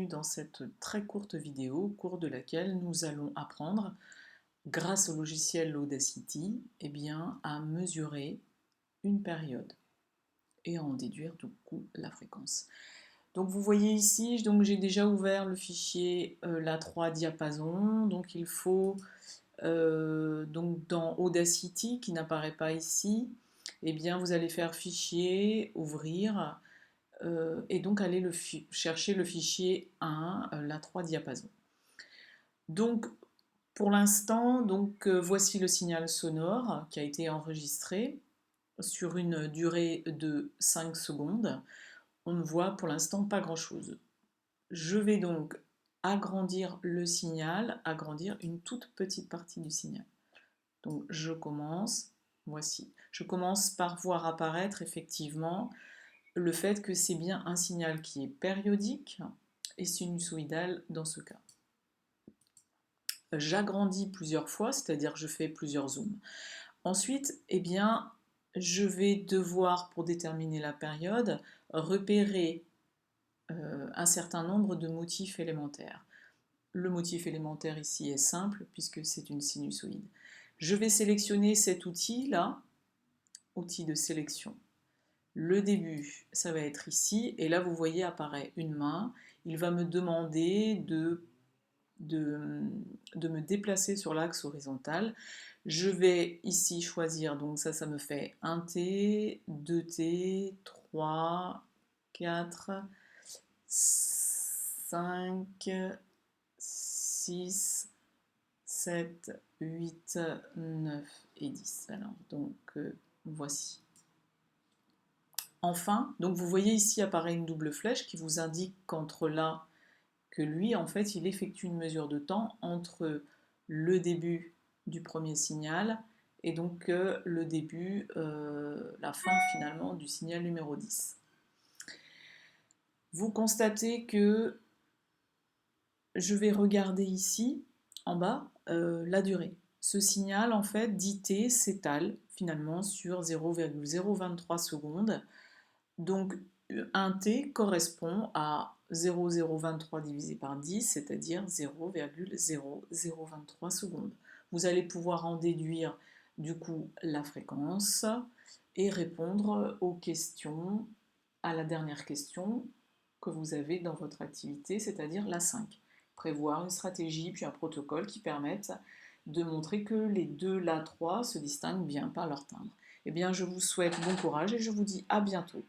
bienvenue dans cette très courte vidéo au cours de laquelle nous allons apprendre, grâce au logiciel Audacity, à mesurer une période et à en déduire du coup la fréquence. Donc vous voyez ici, j'ai déjà ouvert le fichier l'A3 diapason, donc il faut donc dans Audacity qui n'apparaît pas ici, vous allez faire fichier, ouvrir, et donc aller chercher le fichier 1, l'A3 diapason. Donc pour l'instant, voici le signal sonore qui a été enregistré sur une durée de 5 secondes. On ne voit pour l'instant pas grand-chose. Je vais donc agrandir le signal, agrandir une toute petite partie du signal. Donc je commence, voici. Je commence par voir apparaître effectivement le fait que c'est bien un signal qui est périodique et sinusoïdal dans ce cas. J'agrandis plusieurs fois, c'est-à-dire je fais plusieurs zooms. Ensuite, je vais devoir, pour déterminer la période, repérer un certain nombre de motifs élémentaires. Le motif élémentaire ici est simple puisque c'est une sinusoïde. Je vais sélectionner cet outil-là, outil de sélection. Le début, ça va être ici, et là vous voyez apparaît une main. Il va me demander de me déplacer sur l'axe horizontal. Je vais ici choisir, donc ça me fait 1T, 2T, 3, 4, 5, 6, 7, 8, 9 et 10. Alors, voici. Enfin, donc vous voyez ici apparaît une double flèche qui vous indique qu'entre là, que lui, en fait, il effectue une mesure de temps entre le début du premier signal et donc le début, la fin finalement du signal numéro 10. Vous constatez que je vais regarder ici, en bas, la durée. Ce signal, en fait, d'IT s'étale finalement sur 0,023 secondes. Donc, un T correspond à 0,023 divisé par 10, c'est-à-dire 0,0023 secondes. Vous allez pouvoir en déduire du coup la fréquence et répondre aux questions, à la dernière question que vous avez dans votre activité, c'est-à-dire la 5. Prévoir une stratégie puis un protocole qui permettent de montrer que les deux l'A3 se distinguent bien par leur timbre. Je vous souhaite bon courage et je vous dis à bientôt.